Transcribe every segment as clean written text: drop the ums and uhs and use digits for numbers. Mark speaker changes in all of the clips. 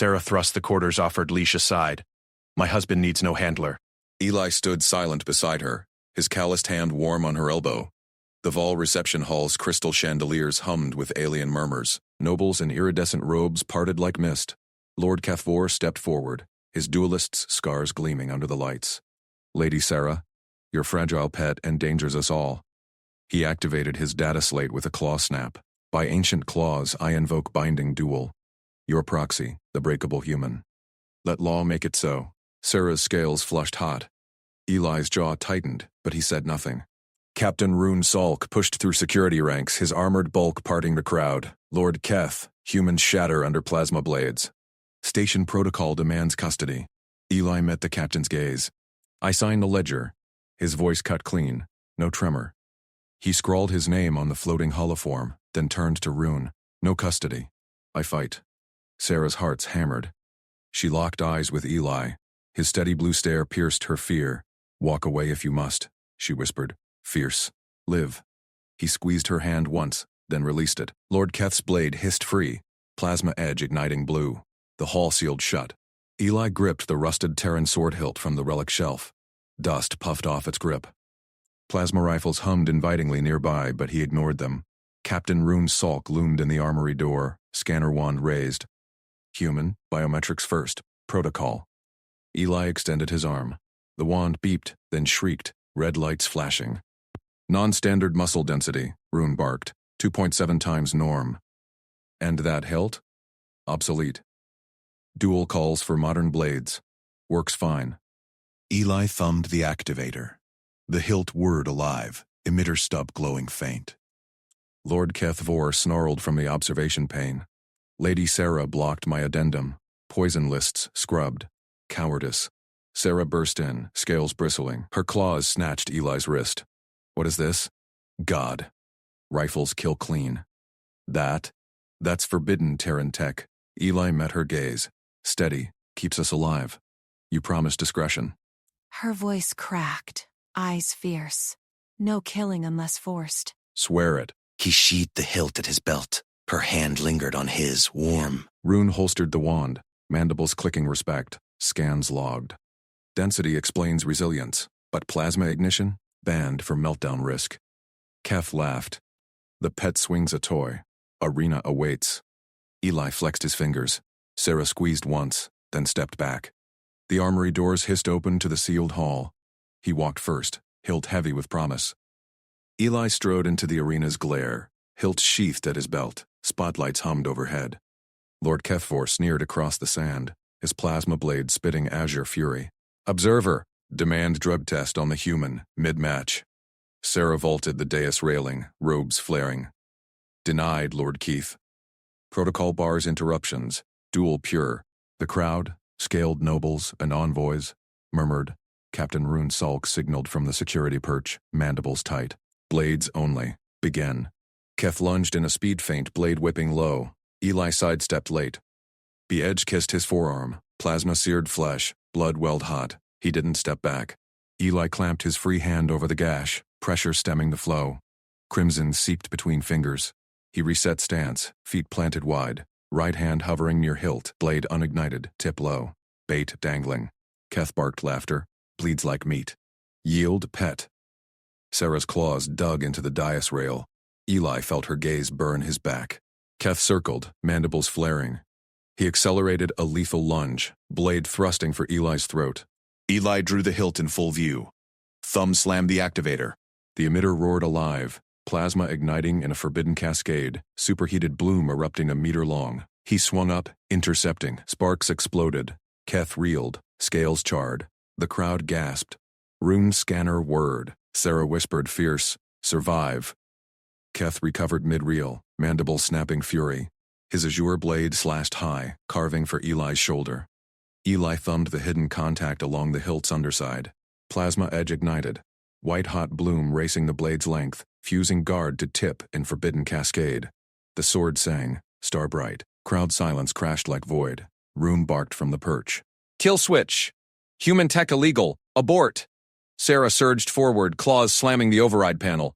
Speaker 1: Sarah thrust the quarters offered leash aside. My husband needs no handler.
Speaker 2: Eli stood silent beside her, his calloused hand warm on her elbow. The Vol reception hall's crystal chandeliers hummed with alien murmurs. Nobles in iridescent robes parted like mist. Lord Cathvor stepped forward, his duelist's scars gleaming under the lights. Lady Sarah, your fragile pet endangers us all. He activated his data slate with a claw snap. By ancient claws, I invoke binding duel. Your proxy, the breakable human. Let law make it so. Sarah's scales flushed hot. Eli's jaw tightened, but he said nothing. Captain Rune Salk pushed through security ranks, his armored bulk parting the crowd. Lord Keth, humans shatter under plasma blades. Station protocol demands custody. Eli met the captain's gaze. I signed the ledger. His voice cut clean, no tremor. He scrawled his name on the floating holoform, then turned to Rune. No custody. I fight. Sarah's hearts hammered. She locked eyes with Eli. His steady blue stare pierced her fear. Walk away if you must, she whispered. Fierce. Live. He squeezed her hand once, then released it. Lord Keth's blade hissed free, plasma edge igniting blue. The hall sealed shut. Eli gripped the rusted Terran sword hilt from the relic shelf. Dust puffed off its grip. Plasma rifles hummed invitingly nearby, but he ignored them. Captain Rune Salk loomed in the armory door, scanner wand raised. Human, biometrics first, protocol. Eli extended his arm. The wand beeped, then shrieked, red lights flashing. Non-standard muscle density, Rune barked, 2.7 times norm. And that hilt? Obsolete. Dual calls for modern blades. Works fine. Eli thumbed the activator. The hilt whirred alive, emitter stub glowing faint. Lord Cathvor snarled from the observation pane. Lady Sarah blocked my addendum. Poison lists scrubbed. Cowardice. Sarah burst in, scales bristling. Her claws snatched Eli's wrist. What is this? God. Rifles kill clean. That's forbidden Terran tech. Eli met her gaze. Steady, keeps us alive. You promised discretion.
Speaker 3: Her voice cracked, eyes fierce. No killing unless forced.
Speaker 2: Swear it.
Speaker 4: He sheathed the hilt at his belt. Her hand lingered on his, warm.
Speaker 2: Rune holstered the wand, mandibles clicking respect, scans logged. Density explains resilience, but plasma ignition? Banned for meltdown risk. Keth laughed. The pet swings a toy. Arena awaits. Eli flexed his fingers. Sarah squeezed once, then stepped back. The armory doors hissed open to the sealed hall. He walked first, hilt heavy with promise. Eli strode into the arena's glare, hilt sheathed at his belt, spotlights hummed overhead. Lord Cathvor sneered across the sand, his plasma blade spitting azure fury. Observer, demand drug test on the human, mid-match. Sarah vaulted the dais railing, robes flaring. Denied, Lord Keith. Protocol bars interruptions, dual pure. The crowd, scaled nobles and envoys, murmured. Captain Rune Salk signaled from the security perch, mandibles tight. Blades only. Begin. Keth lunged in a speed feint, blade whipping low. Eli sidestepped late. The edge kissed his forearm, plasma seared flesh, blood welled hot. He didn't step back. Eli clamped his free hand over the gash, pressure stemming the flow. Crimson seeped between fingers. He reset stance, feet planted wide, right hand hovering near hilt, blade unignited, tip low. Bait dangling. Keth barked laughter. Bleeds like meat. Yield, pet. Sarah's claws dug into the dais rail. Eli felt her gaze burn his back. Keth circled, mandibles flaring. He accelerated a lethal lunge, blade thrusting for Eli's throat. Eli drew the hilt in full view. Thumb slammed the activator. The emitter roared alive, plasma igniting in a forbidden cascade, superheated bloom erupting a meter long. He swung up, intercepting. Sparks exploded. Keth reeled, scales charred. The crowd gasped. Rune scanner whirred. Sarah whispered fierce, survive. Keth recovered mid-reel, mandible snapping fury. His azure blade slashed high, carving for Eli's shoulder. Eli thumbed the hidden contact along the hilt's underside. Plasma edge ignited. White-hot bloom racing the blade's length, fusing guard to tip in forbidden cascade. The sword sang, star bright. Crowd silence crashed like void. Rune barked from the perch. Kill switch! Human tech illegal! Abort! Sarah surged forward, claws slamming the override panel.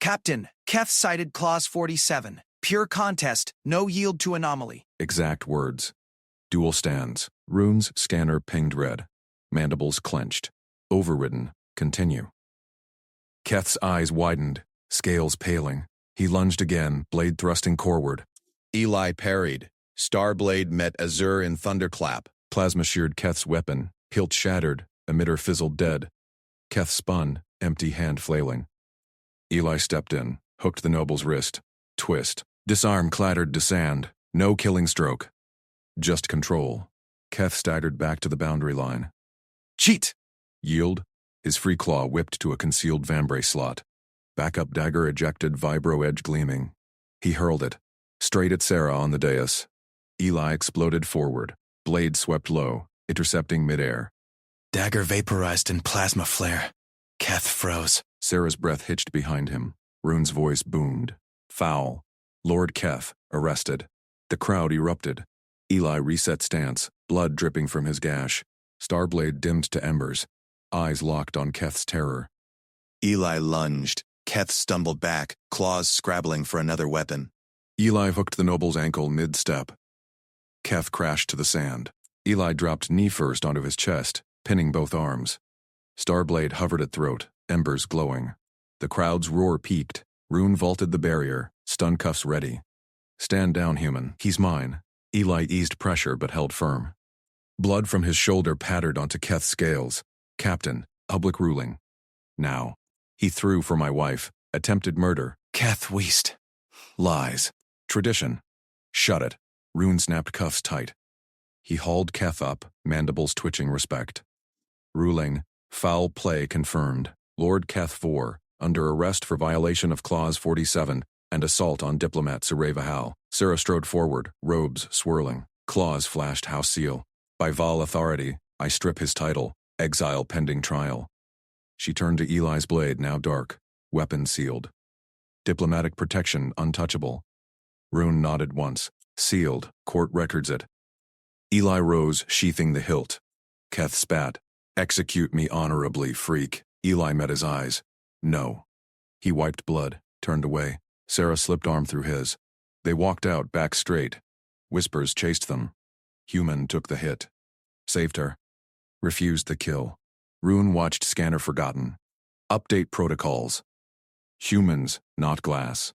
Speaker 5: Captain, Keth cited Clause 47. Pure contest, no yield to anomaly.
Speaker 2: Exact words. Dual stands. Rune's scanner pinged red. Mandibles clenched. Overridden. Continue. Keth's eyes widened, scales paling. He lunged again, blade thrusting coreward.
Speaker 1: Eli parried. Starblade met Azure in thunderclap.
Speaker 2: Plasma sheared Keth's weapon. Hilt shattered. Emitter fizzled dead. Keth spun, empty hand flailing. Eli stepped in, hooked the noble's wrist. Twist. Disarm clattered to sand. No killing stroke. Just control. Keth staggered back to the boundary line.
Speaker 5: Cheat!
Speaker 2: Yield. His free claw whipped to a concealed vambrace slot. Backup dagger ejected, vibro edge gleaming. He hurled it. Straight at Sarah on the dais. Eli exploded forward. Blade swept low, intercepting midair.
Speaker 4: Dagger vaporized in plasma flare. Keth froze.
Speaker 2: Sarah's breath hitched behind him. Rune's voice boomed. Foul. Lord Keth, arrested. The crowd erupted. Eli reset stance, blood dripping from his gash. Starblade dimmed to embers. Eyes locked on Keth's terror.
Speaker 4: Eli lunged. Keth stumbled back, claws scrabbling for another weapon.
Speaker 2: Eli hooked the noble's ankle mid-step. Keth crashed to the sand. Eli dropped knee first onto his chest, pinning both arms. Starblade hovered at throat, embers glowing. The crowd's roar peaked. Rune vaulted the barrier, stun cuffs ready. Stand down, human. He's mine. Eli eased pressure but held firm. Blood from his shoulder pattered onto Keth's scales. Captain, public ruling. Now. He threw for my wife. Attempted murder.
Speaker 4: Keth wheezed.
Speaker 2: Lies. Tradition. Shut it. Rune snapped cuffs tight. He hauled Keth up, mandibles twitching respect. Ruling. Foul play confirmed. Lord Keth 4, under arrest for violation of Clause 47 and assault on diplomat Sareva Hal. Sarah strode forward, robes swirling. Clause flashed house seal. By Val authority, I strip his title. Exile pending trial. She turned to Eli's blade, now dark. Weapon sealed. Diplomatic protection untouchable. Rune nodded once. Sealed. Court records it. Eli rose, sheathing the hilt. Keth spat. Execute me honorably, freak. Eli met his eyes. No. He wiped blood, turned away. Sarah slipped arm through his. They walked out, back straight. Whispers chased them. Human took the hit. Saved her. Refused the kill. Rune watched scanner forgotten. Update protocols. Humans, not glass.